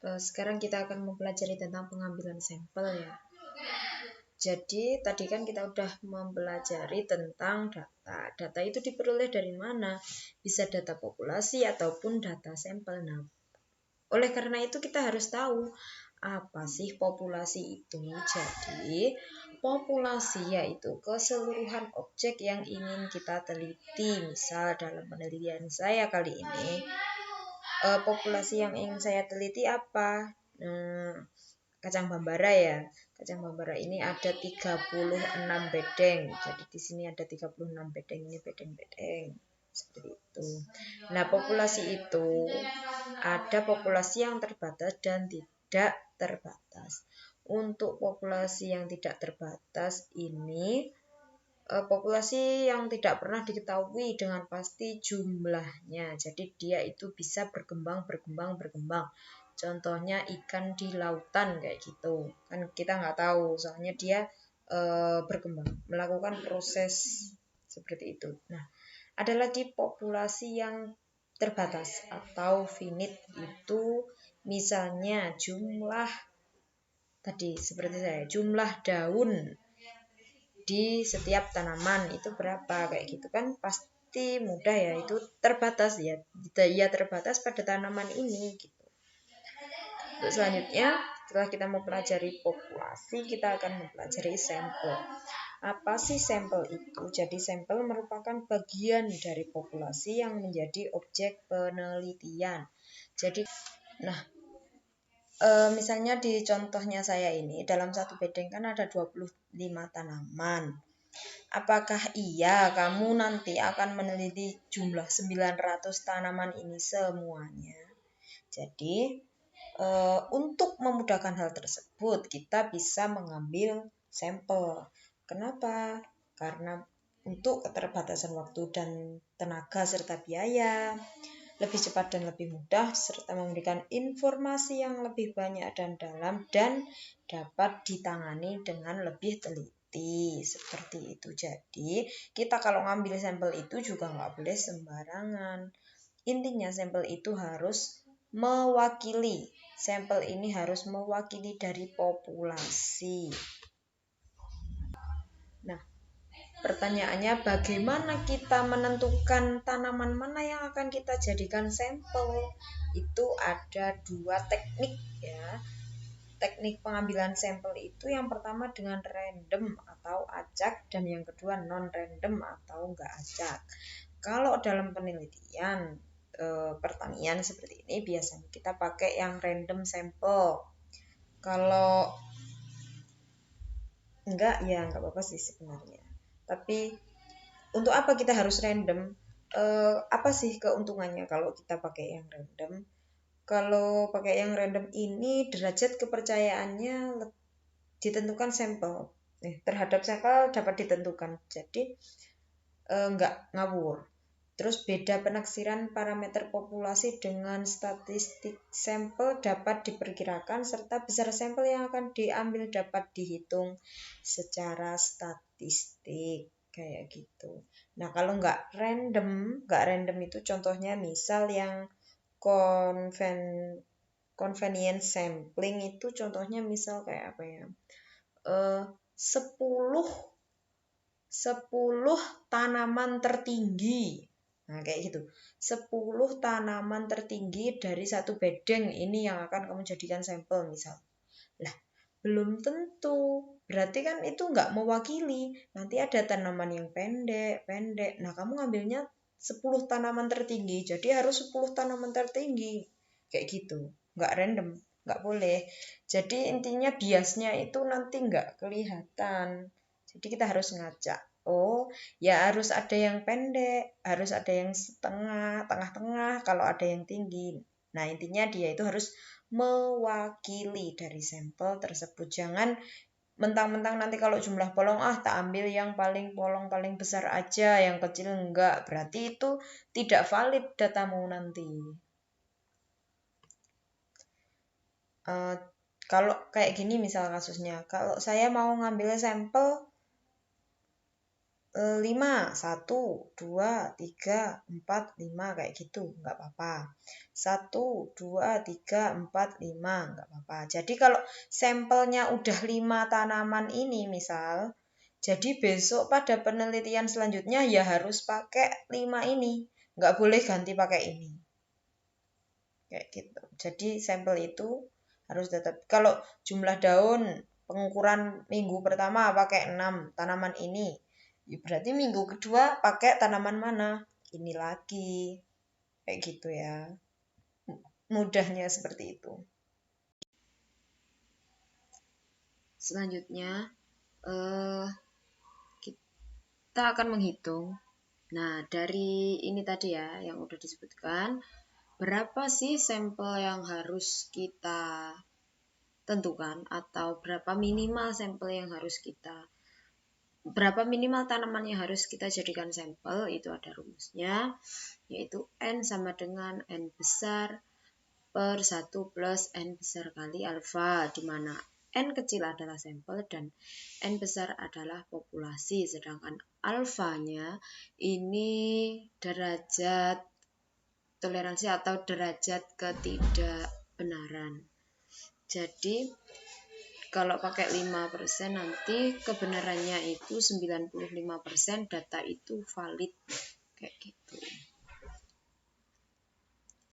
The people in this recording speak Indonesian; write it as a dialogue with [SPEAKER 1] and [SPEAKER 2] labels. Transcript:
[SPEAKER 1] Sekarang kita akan mempelajari tentang pengambilan sampel ya. Jadi tadi kan kita udah mempelajari tentang data. Data itu diperoleh dari mana? Bisa data populasi ataupun data sampel. Nah, oleh karena itu kita harus tahu apa sih populasi itu. Jadi populasi yaitu keseluruhan objek yang ingin kita teliti. Misal dalam penelitian saya kali ini, populasi yang ingin saya teliti apa? Kacang bambara ya. Kacang bambara ini ada 36 bedeng. Jadi di sini ada 36 bedeng, ini bedeng-bedeng. Seperti itu. Nah, populasi itu ada populasi yang terbatas dan tidak terbatas. Untuk populasi yang tidak terbatas ini populasi yang tidak pernah diketahui dengan pasti jumlahnya. Jadi dia itu bisa berkembang. Contohnya ikan di lautan kayak gitu. Kan kita nggak tahu, soalnya dia berkembang, melakukan proses seperti itu. Nah, ada lagi populasi yang terbatas atau finite, itu misalnya jumlah tadi seperti saya, jumlah daun di setiap tanaman itu berapa kayak gitu kan pasti mudah ya, itu terbatas ya, terbatas pada tanaman ini gitu. Untuk selanjutnya, setelah kita mempelajari populasi, kita akan mempelajari sampel. Apa sih sampel itu? Jadi sampel merupakan bagian dari populasi yang menjadi objek penelitian. Jadi, nah, misalnya di contohnya saya ini, dalam satu bedeng kan ada 25 tanaman. Apakah iya kamu nanti akan meneliti jumlah 900 tanaman ini semuanya? Jadi, untuk memudahkan hal tersebut, kita bisa mengambil sampel. Kenapa? Karena untuk keterbatasan waktu dan tenaga serta biaya, lebih cepat dan lebih mudah, serta memberikan informasi yang lebih banyak dan dalam, dan dapat ditangani dengan lebih teliti. Seperti itu. Jadi, kita kalau ngambil sampel itu juga nggak boleh sembarangan. Intinya sampel itu harus mewakili. Sampel ini harus mewakili dari populasi. Nah, pertanyaannya bagaimana kita menentukan tanaman mana yang akan kita jadikan sampel? Itu ada 2 teknik ya. Teknik pengambilan sampel itu yang pertama dengan random atau acak, dan yang kedua non random atau enggak acak. Kalau dalam penelitian pertanian seperti ini biasanya kita pakai yang random sampel. Kalau enggak ya enggak apa-apa sih sebenarnya. Tapi untuk apa kita harus random? Apa sih keuntungannya kalau kita pakai yang random? Kalau pakai yang random ini derajat kepercayaannya ditentukan sampel. Terhadap sampel dapat ditentukan. Jadi enggak ngawur. Terus beda penaksiran parameter populasi dengan statistik sampel dapat diperkirakan, serta besar sampel yang akan diambil dapat dihitung secara statistik kayak gitu. Nah, kalau nggak random itu contohnya misal yang convenience sampling itu contohnya misal kayak apa ya? 10 tanaman tertinggi. Nah, kayak gitu. 10 tanaman tertinggi dari satu bedeng ini yang akan kamu jadikan sampel misal. Lah, belum tentu. Berarti kan itu nggak mewakili. Nanti ada tanaman yang pendek. Nah, kamu ngambilnya 10 tanaman tertinggi. Jadi harus 10 tanaman tertinggi. Kayak gitu. Nggak random. Nggak boleh. Jadi intinya biasnya itu nanti nggak kelihatan. Jadi kita harus ngacak. Oh, ya harus ada yang pendek, harus ada yang setengah, tengah-tengah, kalau ada yang tinggi. Nah, intinya dia itu harus mewakili dari sampel tersebut. Jangan mentang-mentang nanti kalau jumlah polong, tak ambil yang polong paling besar aja, yang kecil enggak. Berarti itu tidak valid datamu nanti. Kalau kayak gini misal kasusnya, kalau saya mau ngambil sampel 5, 1, 2, 3, 4, 5 kayak gitu, nggak apa-apa. 1, 2, 3, 4, 5, nggak apa-apa. Jadi kalau sampelnya udah 5 tanaman ini misal, jadi besok pada penelitian selanjutnya ya harus pakai 5 ini, nggak boleh ganti pakai ini. Kayak gitu. Jadi sampel itu harus tetap, kalau jumlah daun pengukuran minggu pertama pakai 6 tanaman ini, ya berarti minggu kedua pakai tanaman mana? Ini lagi. Kayak gitu ya. Mudahnya seperti itu. Selanjutnya kita akan menghitung. Nah, dari ini tadi ya yang udah disebutkan, berapa sih sampel yang harus kita tentukan atau berapa minimal sampel yang harus kita, berapa minimal tanaman yang harus kita jadikan sampel, itu ada rumusnya, yaitu N sama dengan N besar per 1 plus N besar kali alfa, di mana N kecil adalah sampel dan N besar adalah populasi, sedangkan alfanya ini derajat toleransi atau derajat ketidakbenaran. Jadi kalau pakai 5% nanti kebenarannya itu 95%, data itu valid kayak gitu.